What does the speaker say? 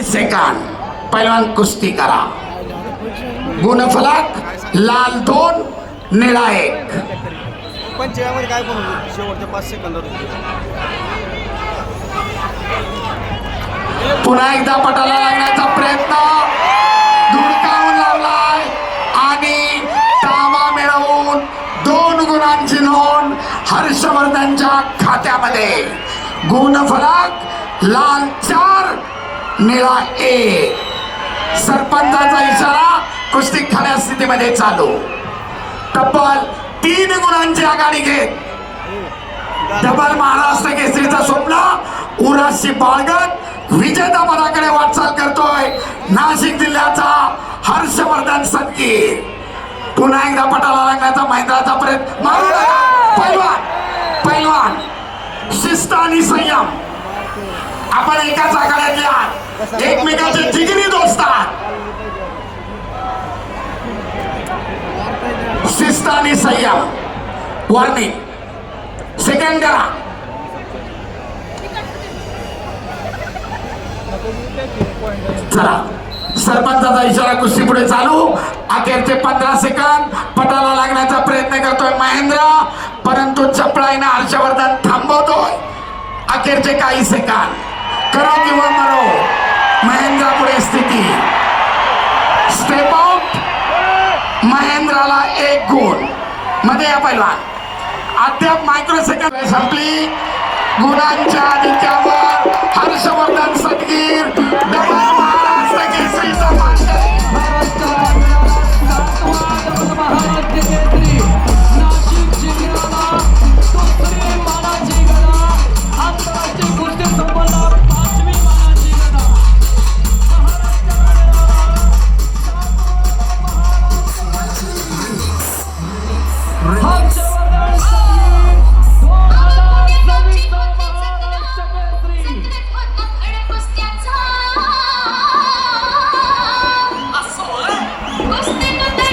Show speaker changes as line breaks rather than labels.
Second पहिलवान कुस्ती करा. गुणफलक लाल 2 निळा 1.
पंचयामध्ये काय पण होतं शेवटच्या 5 सेकंदात.
पुन्हा एकदा पटाला लागण्याचा प्रयत्न धुडकावून लावलाय आणि ताबा मिळवून 2 गुणांची नोंद हर्षवर्धनच्या खात्यामध्ये. गुणफलक लाल 4 निळा 1. सरपंचाचा इशारा कुस्ती खऱ्या स्थितीमध्ये चालू. तब्बल 3 गुणांची आघाडी घेत डबल महाराष्ट्र केसरीचा स्वप्न उराशी बाळगत विजेता पदाकडे वाटचाल करतोय नाशिक जिल्ह्याचा हर्षवर्धन सदगीर. पुन्हा एकदा पटाला लागण्याचा महेंद्राचा प्रयत्न मारू नका. पैलवान शिस्त आणि संयम. आपण एकाच आघाड्यातल्या एकमेकाचे जिगरी दोस्त आहात. शिस्त आणि संयम. वॉर्निंग सेकंड करा. चला सरपंचाचा इशारा कुस्ती पुढे चालू. अखेरचे 15 सेकंद. पटाला लागण्याचा प्रयत्न करतोय महेंद्र परंतु चपळाईने हर्षवर्धन थांबवतोय. अखेरचे काही सेकंद. करो किंवा मरो महेंद्रा पुढे स्थिती. Step out. महेंद्राला 1 गुण मध्ये या पहिलवान. अद्याप मायक्रो सेकंद संपली. गुणांच्या अधिक्यावर हर्षवर्धन सदगीर